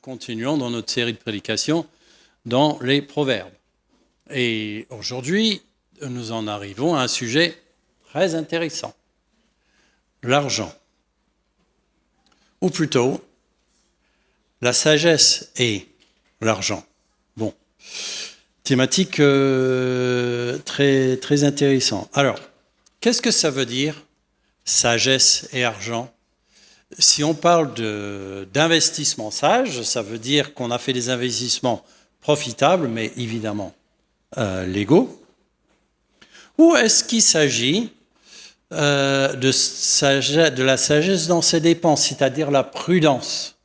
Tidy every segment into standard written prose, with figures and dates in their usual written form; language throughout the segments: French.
continuons dans notre série de prédications dans les Proverbes. Et aujourd'hui, nous en arrivons à un sujet très intéressant, l'argent. Ou plutôt, la sagesse et l'argent. Bon, thématique très, très intéressante. Alors, qu'est-ce que ça veut dire, sagesse et argent ? Si on parle d'investissement sage, ça veut dire qu'on a fait des investissements profitables, mais évidemment légaux. Ou est-ce qu'il s'agit de la sagesse dans ses dépenses, c'est-à-dire la prudence,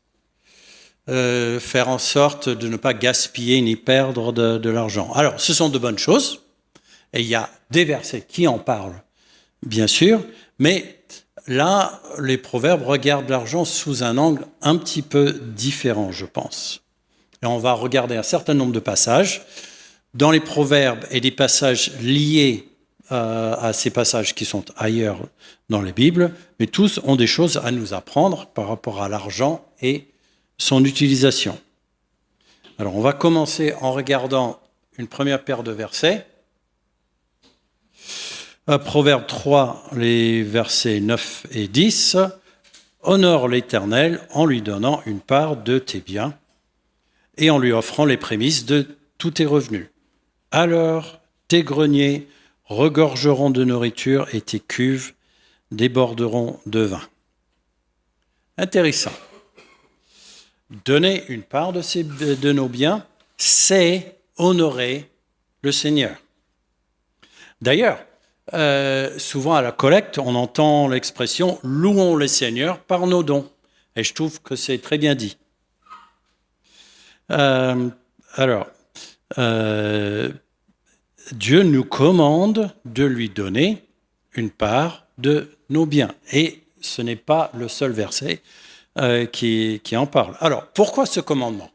faire en sorte de ne pas gaspiller ni perdre de l'argent. Alors, ce sont de bonnes choses, et il y a des versets qui en parlent, bien sûr, mais là, les proverbes regardent l'argent sous un angle un petit peu différent, je pense. Et on va regarder un certain nombre de passages dans les proverbes et des passages liés à ces passages qui sont ailleurs dans les Bibles, mais tous ont des choses à nous apprendre par rapport à l'argent et son utilisation. Alors, on va commencer en regardant une première paire de versets. Proverbe 3, les versets 9 et 10. « Honore l'Éternel en lui donnant une part de tes biens et en lui offrant les prémices de tous tes revenus. Alors tes greniers regorgeront de nourriture et tes cuves déborderont de vin. » Intéressant. Donner une part de nos biens, c'est honorer le Seigneur. D'ailleurs, souvent à la collecte, on entend l'expression « louons le Seigneur par nos dons ». Et je trouve que c'est très bien dit. Dieu nous commande de lui donner une part de nos biens. Et ce n'est pas le seul verset qui en parle. Alors, pourquoi ce commandement ?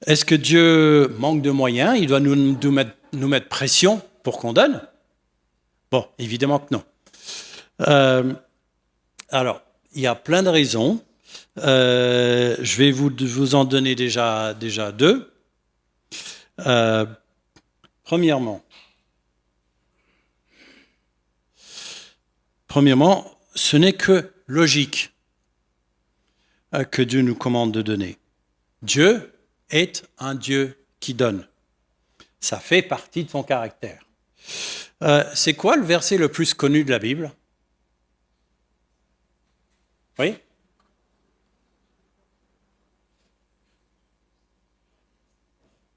Est-ce que Dieu manque de moyens ? Il doit nous mettre pression pour qu'on donne ? Bon, évidemment que non. Alors, il y a plein de raisons. Je vais vous en donner déjà deux. Premièrement, ce n'est que logique que Dieu nous commande de donner. Dieu est un Dieu qui donne. Ça fait partie de son caractère. C'est quoi le verset le plus connu de la Bible ? Oui ?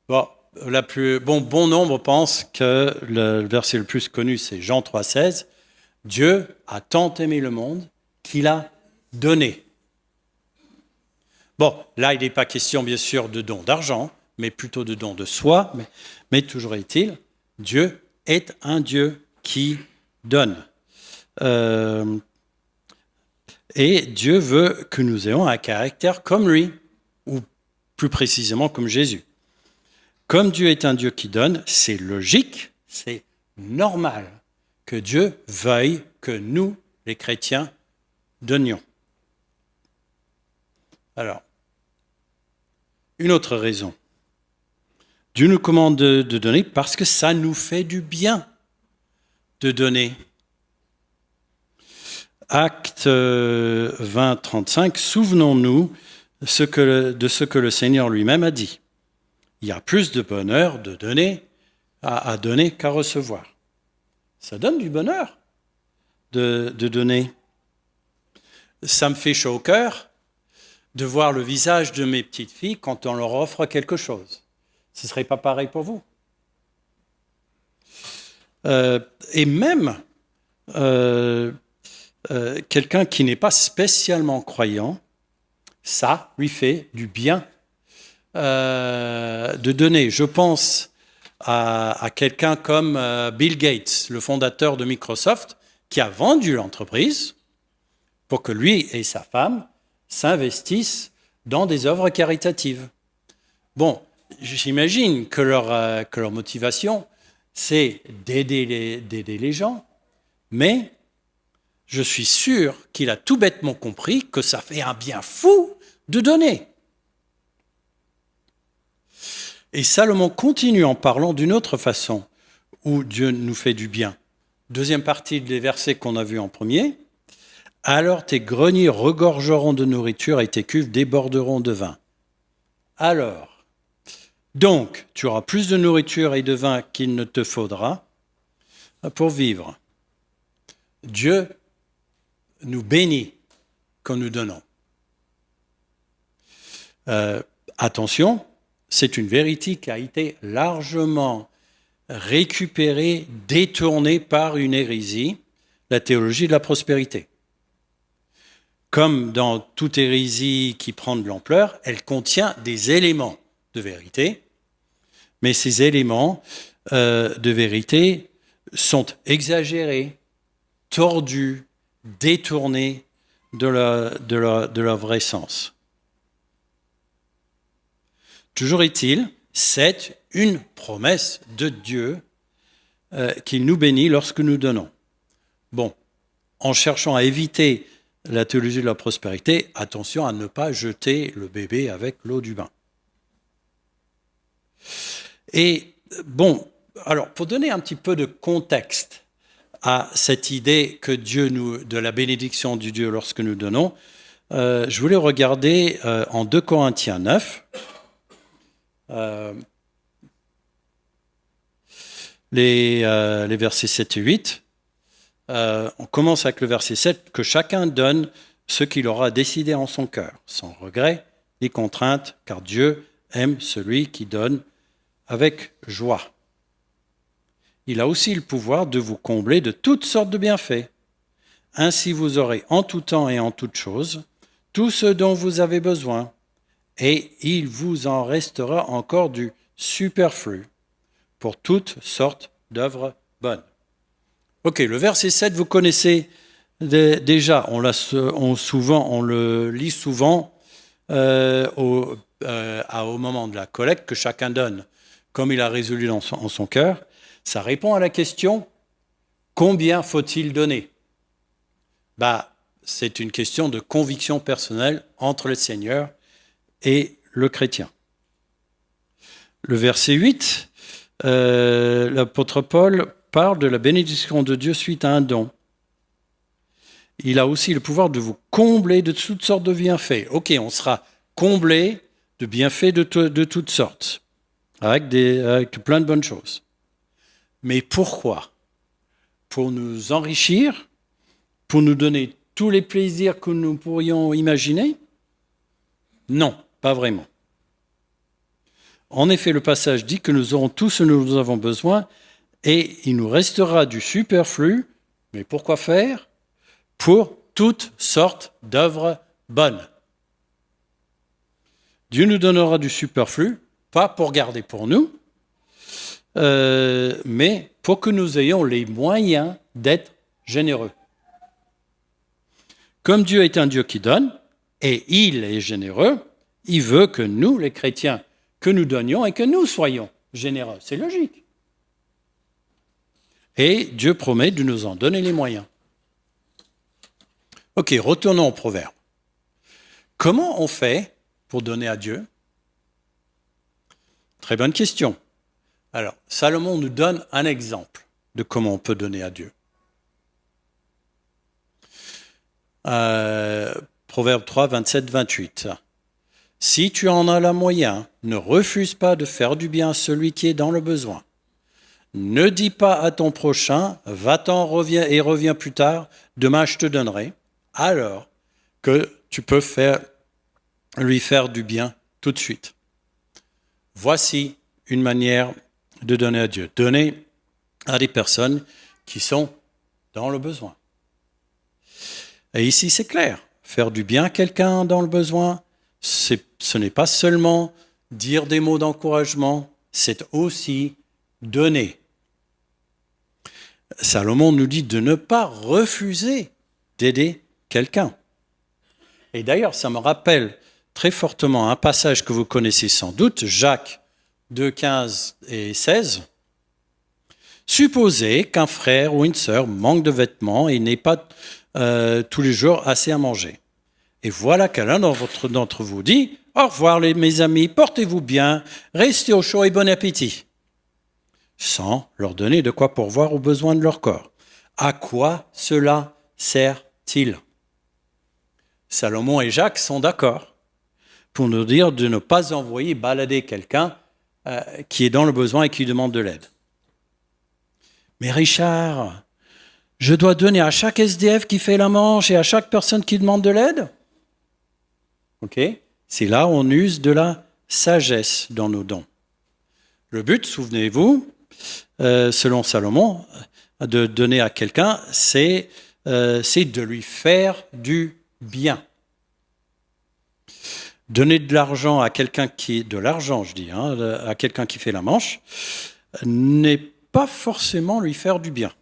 Bon nombre pensent que le verset le plus connu, c'est Jean 3,16. Dieu a tant aimé le monde qu'il a donné. Bon, là, il n'est pas question, bien sûr, de don d'argent, mais plutôt de don de soi. Mais toujours est-il, Dieu est un Dieu qui donne. Et Dieu veut que nous ayons un caractère comme lui, ou plus précisément comme Jésus. Comme Dieu est un Dieu qui donne, c'est logique, c'est normal que Dieu veuille que nous, les chrétiens, donnions. Alors, une autre raison. Dieu nous commande de donner parce que ça nous fait du bien de donner. Acte 20, 35, souvenons-nous de ce que le Seigneur lui-même a dit. Il y a plus de bonheur de donner à donner qu'à recevoir. Ça donne du bonheur de donner. Ça me fait chaud au cœur de voir le visage de mes petites filles quand on leur offre quelque chose. Ce ne serait pas pareil pour vous. Et même quelqu'un qui n'est pas spécialement croyant, ça lui fait du bien de donner. Je pense à quelqu'un comme Bill Gates, le fondateur de Microsoft, qui a vendu l'entreprise pour que lui et sa femme s'investissent dans des œuvres caritatives. Bon, j'imagine que leur motivation, c'est d'aider les gens, mais je suis sûr qu'il a tout bêtement compris que ça fait un bien fou de donner. Et Salomon continue en parlant d'une autre façon où Dieu nous fait du bien. Deuxième partie des versets qu'on a vus en premier. Alors tes greniers regorgeront de nourriture et tes cuves déborderont de vin. Alors, donc, tu auras plus de nourriture et de vin qu'il ne te faudra pour vivre. Dieu nous bénit quand nous donnons. Attention, c'est une vérité qui a été largement récupérée, détournée par une hérésie, la théologie de la prospérité. Comme dans toute hérésie qui prend de l'ampleur, elle contient des éléments de vérité, mais ces éléments de vérité sont exagérés, tordus, détournés de leur vrai sens. Toujours est-il, c'est une promesse de Dieu qu'il nous bénit lorsque nous donnons. Bon, en cherchant à éviter la théologie de la prospérité, attention à ne pas jeter le bébé avec l'eau du bain. Et bon, alors pour donner un petit peu de contexte à cette idée que Dieu de la bénédiction du Dieu lorsque nous donnons, je voulais regarder en 2 Corinthiens 9, les versets 7 et 8. On commence avec le verset 7, que chacun donne ce qu'il aura décidé en son cœur, sans regret ni contrainte, car Dieu aime celui qui donne avec joie. Il a aussi le pouvoir de vous combler de toutes sortes de bienfaits. Ainsi vous aurez en tout temps et en toutes choses tout ce dont vous avez besoin, et il vous en restera encore du superflu pour toutes sortes d'œuvres bonnes. Ok, le verset 7, vous connaissez déjà, on le lit souvent au moment de la collecte, que chacun donne comme il a résolu en son cœur. Ça répond à la question, combien faut-il donner ? C'est une question de conviction personnelle entre le Seigneur et le chrétien. Le verset 8, l'apôtre Paul parle de la bénédiction de Dieu suite à un don. Il a aussi le pouvoir de vous combler de toutes sortes de bienfaits. Ok, on sera comblé de bienfaits de toutes sortes, avec plein de bonnes choses. Mais pourquoi ? Pour nous enrichir, pour nous donner tous les plaisirs que nous pourrions imaginer ? Non, pas vraiment. En effet, le passage dit que nous aurons tout ce dont nous avons besoin et il nous restera du superflu. Mais pourquoi faire ? Pour toutes sortes d'œuvres bonnes. Dieu nous donnera du superflu, pas pour garder pour nous, mais pour que nous ayons les moyens d'être généreux. Comme Dieu est un Dieu qui donne, et il est généreux, il veut que nous, les chrétiens, que nous donnions et que nous soyons généreux. C'est logique. Et Dieu promet de nous en donner les moyens. Ok, retournons au proverbe. Comment on fait pour donner à Dieu ? Très bonne question. Alors, Salomon nous donne un exemple de comment on peut donner à Dieu. Proverbe 3, 27, 28. Si tu en as la moyen, ne refuse pas de faire du bien à celui qui est dans le besoin. Ne dis pas à ton prochain, va-t'en, reviens plus tard, demain je te donnerai, alors que tu peux lui faire du bien tout de suite. Voici une manière de donner à Dieu. Donner à des personnes qui sont dans le besoin. Et ici, c'est clair. Faire du bien à quelqu'un dans le besoin, ce n'est pas seulement dire des mots d'encouragement, c'est aussi donner. Salomon nous dit de ne pas refuser d'aider quelqu'un. Et d'ailleurs, ça me rappelle très fortement un passage que vous connaissez sans doute, Jacques 2, 15 et 16. Supposez qu'un frère ou une sœur manque de vêtements et n'ait pas tous les jours assez à manger. Et voilà qu'un d'entre vous dit « Au revoir mes amis, portez-vous bien, restez au chaud et bon appétit », sans leur donner de quoi pourvoir aux besoins de leur corps. À quoi cela sert-il ? Salomon et Jacques sont d'accord pour nous dire de ne pas envoyer balader quelqu'un qui est dans le besoin et qui demande de l'aide. Mais Richard, je dois donner à chaque SDF qui fait la manche et à chaque personne qui demande de l'aide ? Ok, c'est là où on use de la sagesse dans nos dons. Le but, souvenez-vous, selon Salomon, de donner à quelqu'un, c'est de lui faire du bien. Donner de l'argent à quelqu'un à quelqu'un qui fait la manche, n'est pas forcément lui faire du bien.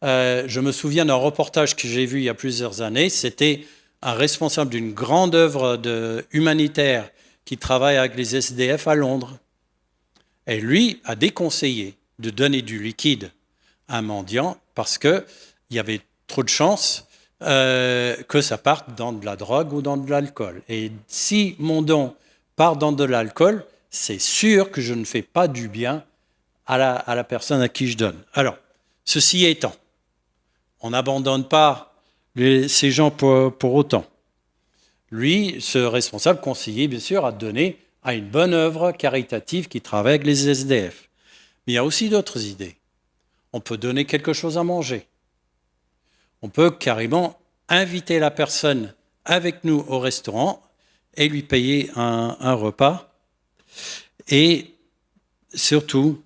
Je me souviens d'un reportage que j'ai vu il y a plusieurs années, c'était un responsable d'une grande œuvre humanitaire qui travaille avec les SDF à Londres. Et lui a déconseillé de donner du liquide à un mendiant parce qu'il y avait trop de chances que ça parte dans de la drogue ou dans de l'alcool. Et si mon don part dans de l'alcool, c'est sûr que je ne fais pas du bien à la personne à qui je donne. Alors, ceci étant, on n'abandonne pas ces gens pour autant. Lui, ce responsable, conseillait bien sûr à donner à une bonne œuvre caritative qui travaille avec les SDF. Mais il y a aussi d'autres idées. On peut donner quelque chose à manger. On peut carrément inviter la personne avec nous au restaurant et lui payer un repas. Et surtout,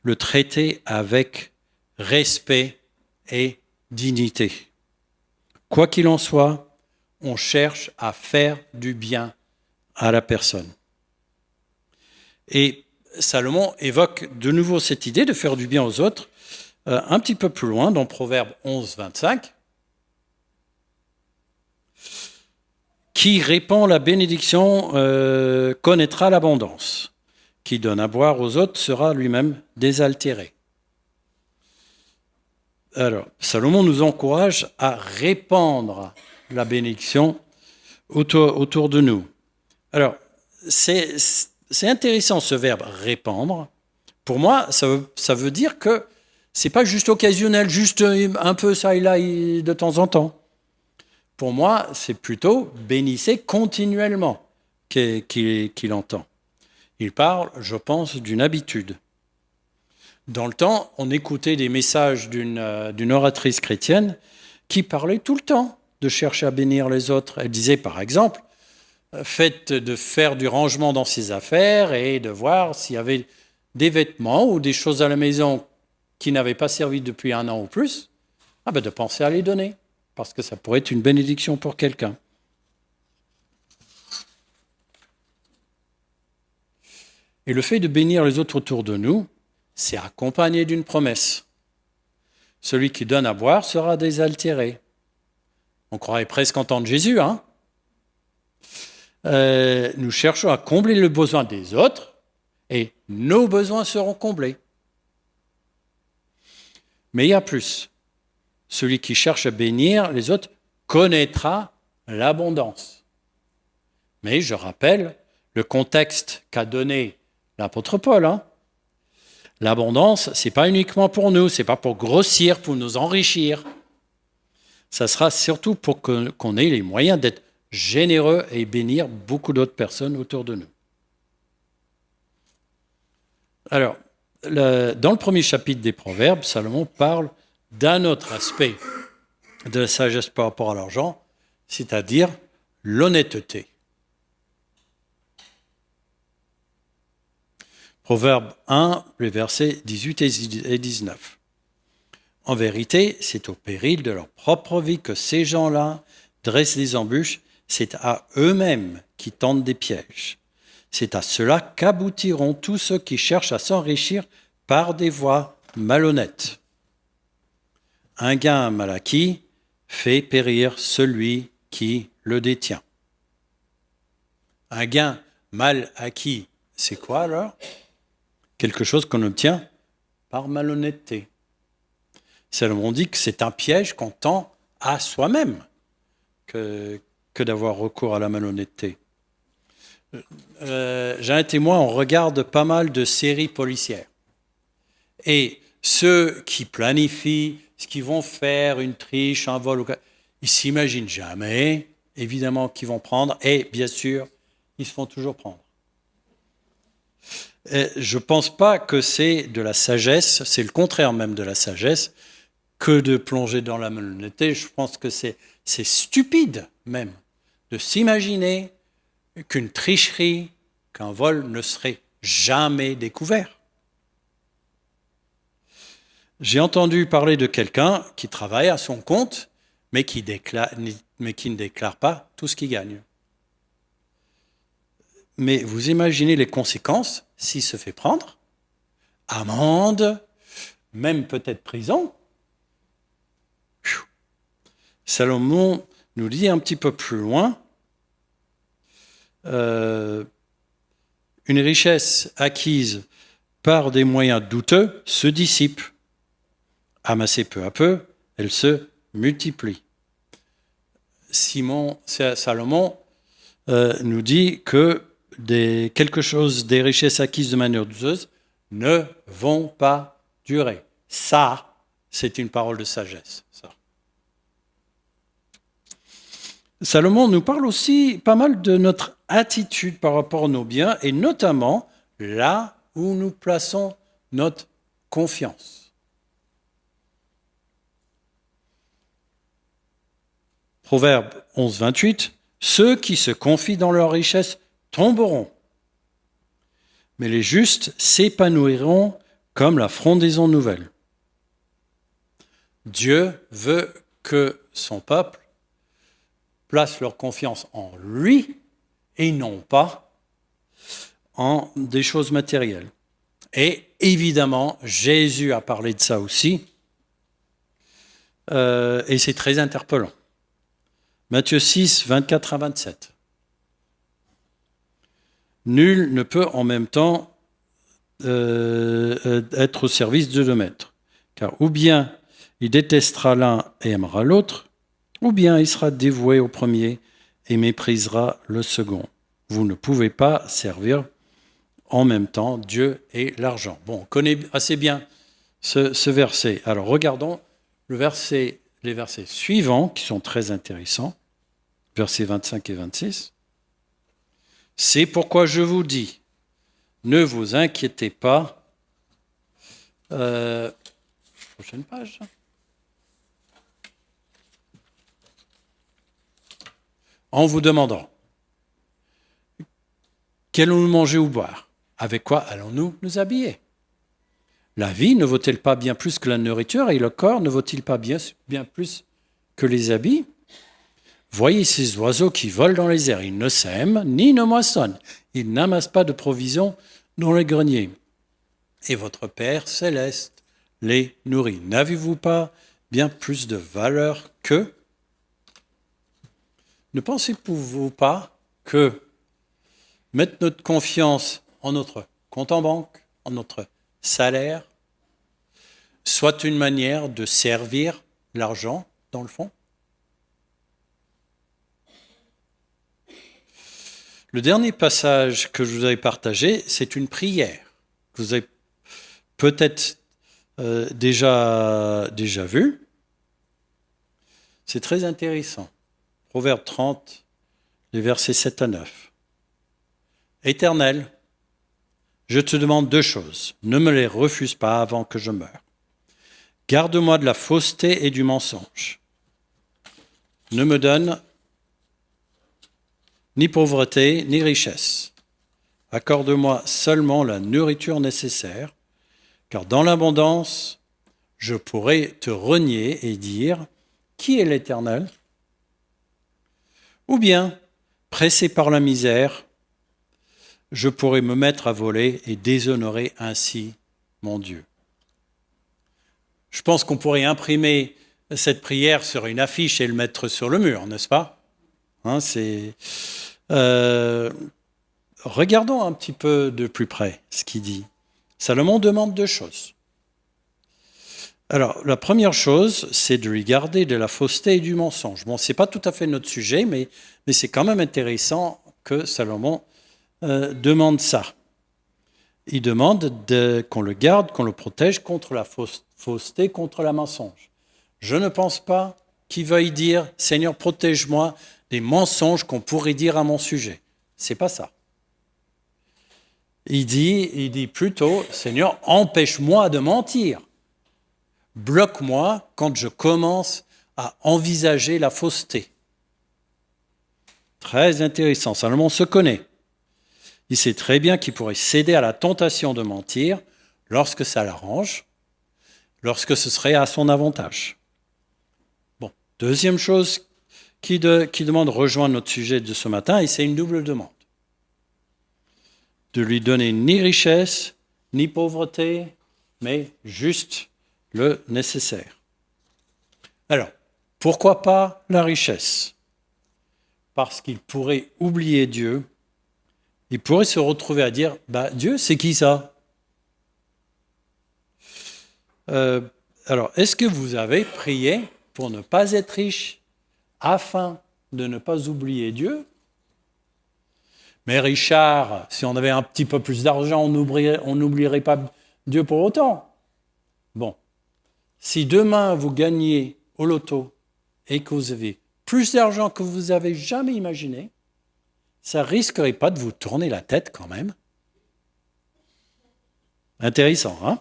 le traiter avec respect et dignité. Quoi qu'il en soit, on cherche à faire du bien à la personne. Et Salomon évoque de nouveau cette idée de faire du bien aux autres, un petit peu plus loin, dans Proverbe 11, 25. Qui répand la bénédiction connaîtra l'abondance. Qui donne à boire aux autres sera lui-même désaltéré. Alors, Salomon nous encourage à répandre la bénédiction autour de nous. Alors, c'est intéressant ce verbe « répandre ». Pour moi, ça veut dire que ce n'est pas juste occasionnel, juste un peu ça et là de temps en temps. Pour moi, c'est plutôt « bénissez continuellement » qu'il entend. Il parle, je pense, d'une habitude. Dans le temps, on écoutait des messages d'une oratrice chrétienne qui parlait tout le temps de chercher à bénir les autres. Elle disait, par exemple, faites de faire du rangement dans ses affaires et de voir s'il y avait des vêtements ou des choses à la maison qui n'avaient pas servi depuis 1 an ou plus, de penser à les donner, parce que ça pourrait être une bénédiction pour quelqu'un. Et le fait de bénir les autres autour de nous, c'est accompagné d'une promesse. Celui qui donne à boire sera désaltéré. On croirait presque entendre Jésus, hein ? Nous cherchons à combler le besoin des autres et nos besoins seront comblés. Mais il y a plus. Celui qui cherche à bénir les autres connaîtra l'abondance. Mais je rappelle le contexte qu'a donné l'apôtre Paul, hein ? L'abondance, ce n'est pas uniquement pour nous, ce n'est pas pour grossir, pour nous enrichir. Ça sera surtout pour qu'on ait les moyens d'être généreux et bénir beaucoup d'autres personnes autour de nous. Alors, dans le premier chapitre des Proverbes, Salomon parle d'un autre aspect de la sagesse par rapport à l'argent, c'est-à-dire l'honnêteté. Proverbe 1, les versets 18 et 19. En vérité, c'est au péril de leur propre vie que ces gens-là dressent des embûches, c'est à eux-mêmes qui tentent des pièges. C'est à cela qu'aboutiront tous ceux qui cherchent à s'enrichir par des voies malhonnêtes. Un gain mal acquis fait périr celui qui le détient. Un gain mal acquis, c'est quoi alors ? Quelque chose qu'on obtient par malhonnêteté. Salomon dit que c'est un piège qu'on tend à soi-même, que d'avoir recours à la malhonnêteté. Jeannette et moi, on regarde pas mal de séries policières. Et ceux qui planifient ce qu'ils vont faire, une triche, un vol, ils s'imaginent jamais, évidemment, qu'ils vont prendre. Et bien sûr, ils se font toujours prendre. Et je ne pense pas que c'est de la sagesse, c'est le contraire même de la sagesse, que de plonger dans la malhonnêteté. Je pense que c'est stupide même de s'imaginer qu'une tricherie, qu'un vol ne serait jamais découvert. J'ai entendu parler de quelqu'un qui travaille à son compte, mais qui ne déclare pas tout ce qu'il gagne. Mais vous imaginez les conséquences s'il se fait prendre, amende, même peut-être prison. Salomon nous dit un petit peu plus loin, une richesse acquise par des moyens douteux se dissipe. Amassée peu à peu, elle se multiplie. Salomon nous dit que quelque chose des richesses acquises de manière douteuse ne vont pas durer. Ça, c'est une parole de sagesse. Ça. Salomon nous parle aussi pas mal de notre attitude par rapport à nos biens et notamment là où nous plaçons notre confiance. Proverbe 11, 28, « Ceux qui se confient dans leur richesse tomberont, mais les justes s'épanouiront comme la frondaison nouvelle. » Dieu veut que son peuple place leur confiance en lui et non pas en des choses matérielles. Et évidemment, Jésus a parlé de ça aussi, et c'est très interpellant. Matthieu 6, 24 à 27. Nul ne peut en même temps être au service de deux maîtres, car ou bien il détestera l'un et aimera l'autre, ou bien il sera dévoué au premier et méprisera le second. Vous ne pouvez pas servir en même temps Dieu et l'argent. Bon, on connaît assez bien ce verset. Alors regardons les versets suivants qui sont très intéressants. Versets 25 et 26. « C'est pourquoi je vous dis, ne vous inquiétez pas. » Prochaine page. En vous demandant, qu'allons-nous manger ou boire? Avec quoi allons-nous nous habiller? La vie ne vaut-elle pas bien plus que la nourriture et le corps ne vaut-il pas bien plus que les habits? Voyez ces oiseaux qui volent dans les airs. Ils ne sèment ni ne moissonnent. Ils n'amassent pas de provisions dans les greniers. Et votre Père céleste les nourrit. N'avez-vous pas bien plus de valeur qu'eux? Ne pensez-vous pas que mettre notre confiance en notre compte en banque, en notre salaire, soit une manière de servir l'argent dans le fond? Le dernier passage que je vous avais partagé, c'est une prière que vous avez peut-être déjà vue. C'est très intéressant. Proverbe 30, les versets 7 à 9. Éternel, je te demande deux choses. Ne me les refuse pas avant que je meure. Garde-moi de la fausseté et du mensonge. Ne me donne ni pauvreté, ni richesse. Accorde-moi seulement la nourriture nécessaire, car dans l'abondance, je pourrais te renier et dire, qui est l'Éternel? Ou bien, pressé par la misère, je pourrais me mettre à voler et déshonorer ainsi mon Dieu. Je pense qu'on pourrait imprimer cette prière sur une affiche et le mettre sur le mur, n'est-ce pas? Regardons un petit peu de plus près ce qu'il dit. Salomon demande deux choses. Alors, la première chose, c'est de lui garder de la fausseté et du mensonge. Bon, ce n'est pas tout à fait notre sujet, mais c'est quand même intéressant que Salomon demande ça. Il demande qu'on le garde, qu'on le protège contre la fausseté, contre la mensonge. Je ne pense pas qu'il veuille dire « Seigneur, protège-moi des mensonges qu'on pourrait dire à mon sujet ». C'est pas ça. Il dit plutôt « Seigneur, empêche-moi de mentir. Bloque-moi quand je commence à envisager la fausseté. » Très intéressant. Salomon se connaît. Il sait très bien qu'il pourrait céder à la tentation de mentir lorsque ça l'arrange, lorsque ce serait à son avantage. Bon, deuxième chose qui demande rejoindre notre sujet de ce matin, et c'est une double demande. De lui donner ni richesse, ni pauvreté, mais juste le nécessaire. Alors, pourquoi pas la richesse? Parce qu'il pourrait oublier Dieu. Il pourrait se retrouver à dire « Dieu, c'est qui ça ?» Alors, est-ce que vous avez prié pour ne pas être riche afin de ne pas oublier Dieu? Mais Richard, si on avait un petit peu plus d'argent, on n'oublierait pas Dieu pour autant. Bon, si demain vous gagnez au loto et que vous avez plus d'argent que vous avez jamais imaginé, ça risquerait pas de vous tourner la tête quand même. Intéressant, hein?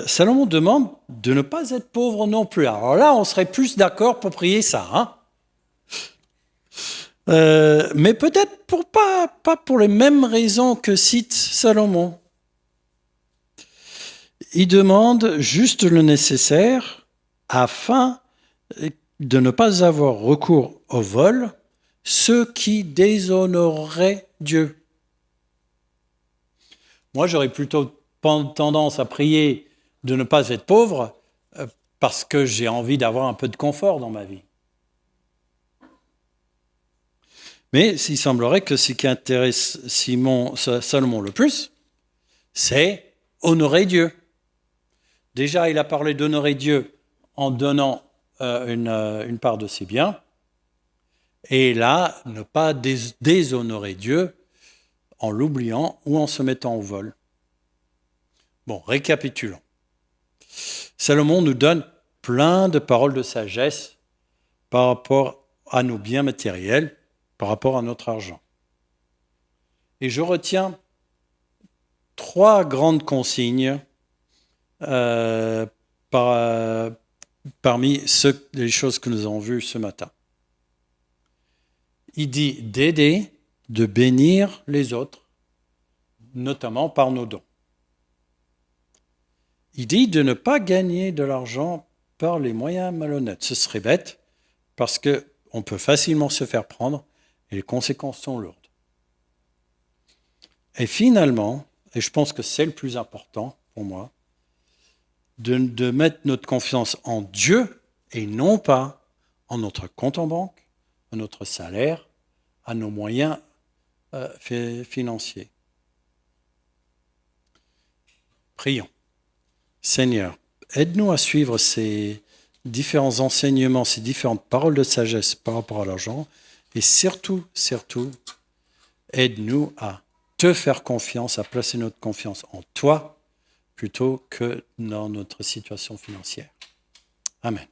Salomon demande de ne pas être pauvre non plus. Alors là, on serait plus d'accord pour prier ça, hein? Mais peut-être pas pour les mêmes raisons que cite Salomon. Il demande juste le nécessaire afin de ne pas avoir recours au vol, ce qui déshonorerait Dieu. Moi, j'aurais plutôt tendance à prier de ne pas être pauvre parce que j'ai envie d'avoir un peu de confort dans ma vie. Mais il semblerait que ce qui intéresse Salomon le plus, c'est honorer Dieu. Déjà, il a parlé d'honorer Dieu en donnant une part de ses biens. Et là, ne pas déshonorer Dieu en l'oubliant ou en se mettant au vol. Bon, récapitulons. Salomon nous donne plein de paroles de sagesse par rapport à nos biens matériels, par rapport à notre argent. Et je retiens 3 grandes consignes parmi les choses que nous avons vues ce matin. Il dit d'aider, de bénir les autres, notamment par nos dons. Il dit de ne pas gagner de l'argent par les moyens malhonnêtes. Ce serait bête parce qu'on peut facilement se faire prendre et les conséquences sont lourdes. Et finalement, et je pense que c'est le plus important pour moi, de mettre notre confiance en Dieu et non pas en notre compte en banque, en notre salaire, à nos moyens financiers. Prions. Seigneur, aide-nous à suivre ces différents enseignements, ces différentes paroles de sagesse par rapport à l'argent et surtout, aide-nous à te faire confiance, à placer notre confiance en toi plutôt que dans notre situation financière. Amen.